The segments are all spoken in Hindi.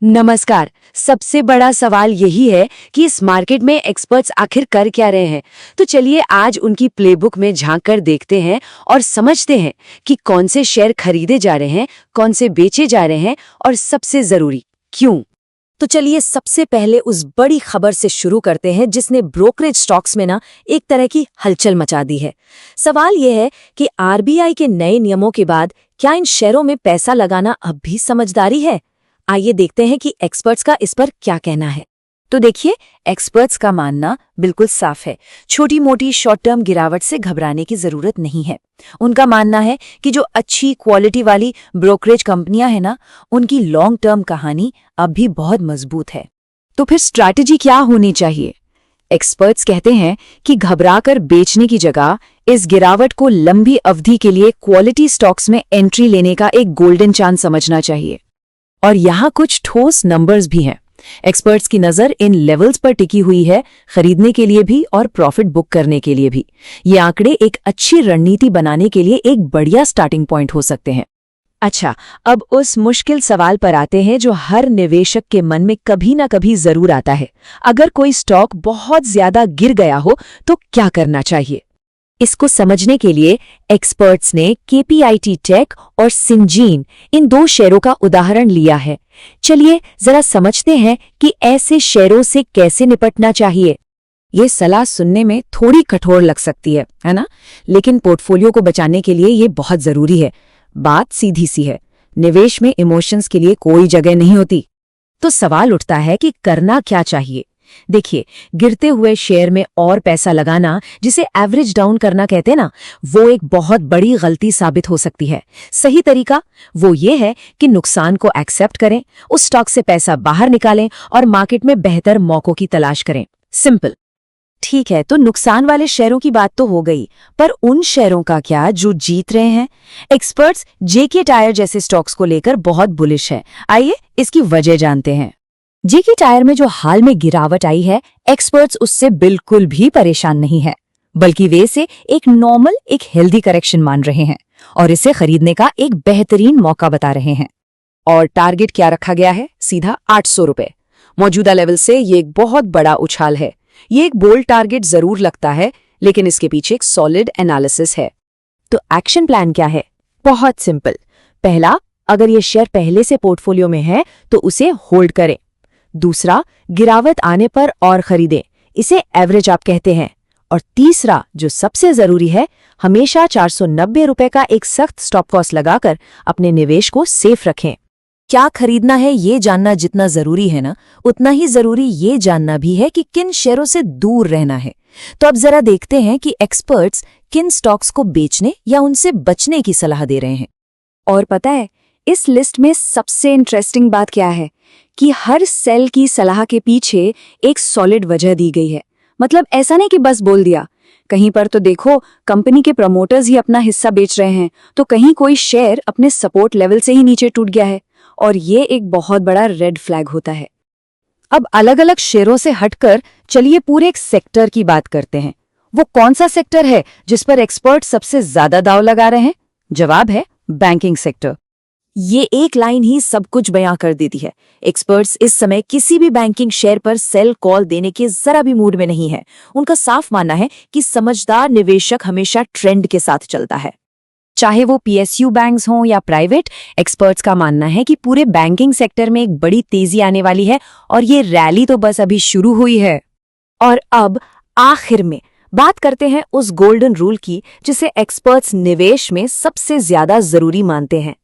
नमस्कार। सबसे बड़ा सवाल यही है कि इस मार्केट में एक्सपर्ट्स आखिर कर क्या रहे हैं। तो चलिए आज उनकी प्लेबुक में झांक कर देखते हैं और समझते हैं कि कौन से शेयर खरीदे जा रहे हैं, कौन से बेचे जा रहे हैं और सबसे जरूरी क्यों। तो चलिए सबसे पहले उस बड़ी खबर से शुरू करते हैं जिसने ब्रोकरेज स्टॉक्स में एक तरह की हलचल मचा दी है। सवाल यह है कि आरबीआई के नए नियमों के बाद क्या इन शेयरों में पैसा लगाना अब भी समझदारी है। आइए देखते हैं कि एक्सपर्ट्स का इस पर क्या कहना है। तो देखिए, एक्सपर्ट्स का मानना बिल्कुल साफ है। छोटी मोटी शॉर्ट टर्म गिरावट से घबराने की जरूरत नहीं है। उनका मानना है कि जो अच्छी क्वालिटी वाली ब्रोकरेज कंपनियां हैं ना, उनकी लॉन्ग टर्म कहानी अब भी बहुत मजबूत है। तो फिर स्ट्रैटेजी क्या होनी चाहिए? एक्सपर्ट्स कहते हैं कि घबराकर बेचने की जगह इस गिरावट को लंबी अवधि के लिए क्वालिटी स्टॉक्स में एंट्री लेने का एक गोल्डन चांस समझना चाहिए। और यहाँ कुछ ठोस नंबर्स भी हैं। एक्सपर्ट्स की नजर इन लेवल्स पर टिकी हुई है, खरीदने के लिए भी और प्रॉफिट बुक करने के लिए भी। ये आंकड़े एक अच्छी रणनीति बनाने के लिए एक बढ़िया स्टार्टिंग पॉइंट हो सकते हैं। अच्छा, अब उस मुश्किल सवाल पर आते हैं जो हर निवेशक के मन में कभी ना कभी जरूर आता है। अगर कोई स्टॉक बहुत ज्यादा गिर गया हो तो क्या करना चाहिए? इसको समझने के लिए एक्सपर्ट्स ने केपीआईटी टेक और सिंजीन इन दो शेयरों का उदाहरण लिया है। चलिए जरा समझते हैं कि ऐसे शेयरों से कैसे निपटना चाहिए। ये सलाह सुनने में थोड़ी कठोर लग सकती है ना? लेकिन पोर्टफोलियो को बचाने के लिए ये बहुत जरूरी है। बात सीधी सी है, निवेश में इमोशंस के लिए कोई जगह नहीं होती। तो सवाल उठता है कि करना क्या चाहिए। देखिए, गिरते हुए शेयर में और पैसा लगाना, जिसे एवरेज डाउन करना कहते हैं ना, वो एक बहुत बड़ी गलती साबित हो सकती है। सही तरीका वो ये है कि नुकसान को एक्सेप्ट करें, उस स्टॉक से पैसा बाहर निकालें और मार्केट में बेहतर मौकों की तलाश करें। सिंपल। ठीक है, तो नुकसान वाले शेयरों की बात तो हो गई, पर उन शेयरों का क्या जो जीत रहे हैं? एक्सपर्ट्स जेके टायर जैसे स्टॉक्स को लेकर बहुत बुलिश है। आइए इसकी वजह जानते हैं। जेके टायर में जो हाल में गिरावट आई है, एक्सपर्ट्स उससे बिल्कुल भी परेशान नहीं है, बल्कि वे इसे एक नॉर्मल, एक हेल्दी करेक्शन मान रहे हैं और इसे खरीदने का एक बेहतरीन मौका बता रहे हैं। और टारगेट क्या रखा गया है? सीधा 800 रुपए। मौजूदा लेवल से ये एक बहुत बड़ा उछाल है। ये एक बोल्ड टारगेट जरूर लगता है, लेकिन इसके पीछे एक सॉलिड एनालिसिस है। तो एक्शन प्लान क्या है? बहुत सिंपल। पहला, अगर ये शेयर पहले से पोर्टफोलियो में है तो उसे होल्ड करें। दूसरा, गिरावट आने पर और खरीदें, इसे एवरेज आप कहते हैं। और तीसरा, जो सबसे जरूरी है, हमेशा 490 रुपए का एक सख्त स्टॉप लॉस लगाकर अपने निवेश को सेफ रखें। क्या खरीदना है ये जानना जितना जरूरी है ना, उतना ही जरूरी ये जानना भी है कि किन शेयरों से दूर रहना है। तो अब जरा देखते हैं कि एक्सपर्ट्स किन स्टॉक्स को बेचने या उनसे बचने की सलाह दे रहे हैं। और पता है, इस लिस्ट में सबसे इंटरेस्टिंग बात क्या है कि हर सेल की सलाह के पीछे एक सॉलिड वजह दी गई है। मतलब ऐसा नहीं कि बस बोल दिया। कहीं पर तो देखो, कंपनी के प्रमोटर्स ही अपना हिस्सा बेच रहे हैं, तो कहीं कोई शेयर अपने सपोर्ट लेवल से ही नीचे टूट गया है, और ये एक बहुत बड़ा रेड फ्लैग होता है। अब अलग अलग शेयरों से हटकर चलिए पूरे एक सेक्टर की बात करते हैं। वो कौन सा सेक्टर है जिस पर एक्सपर्ट सबसे ज्यादा दांव लगा रहे हैं? जवाब है बैंकिंग सेक्टर। ये एक लाइन ही सब कुछ बयां कर देती है। एक्सपर्ट्स इस समय किसी भी बैंकिंग शेयर पर सेल कॉल देने के जरा भी मूड में नहीं है। उनका साफ मानना है कि समझदार निवेशक हमेशा ट्रेंड के साथ चलता है। चाहे वो पीएसयू बैंक्स हों या प्राइवेट, एक्सपर्ट्स का मानना है कि पूरे बैंकिंग सेक्टर में एक बड़ी तेजी आने वाली है और ये रैली तो बस अभी शुरू हुई है। और अब आखिर में बात करते हैं उस गोल्डन रूल की जिसे एक्सपर्ट्स निवेश में सबसे ज्यादा जरूरी मानते हैं।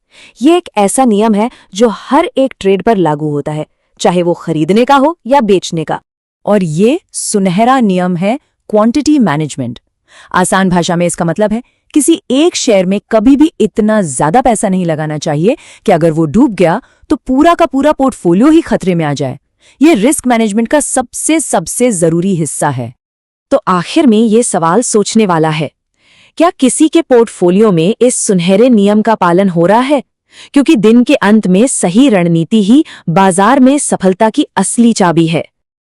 ये एक ऐसा नियम है जो हर एक ट्रेड पर लागू होता है, चाहे वो खरीदने का हो या बेचने का। और ये सुनहरा नियम है क्वांटिटी मैनेजमेंट। आसान भाषा में इसका मतलब है किसी एक शेयर में कभी भी इतना ज्यादा पैसा नहीं लगाना चाहिए कि अगर वो डूब गया तो पूरा का पूरा पोर्टफोलियो ही खतरे में आ जाए। ये रिस्क मैनेजमेंट का सबसे जरूरी हिस्सा है। तो आखिर में ये सवाल सोचने वाला है, क्या किसी के पोर्टफोलियो में इस सुनहरे नियम का पालन हो रहा है? क्योंकि दिन के अंत में सही रणनीति ही बाजार में सफलता की असली चाबी है।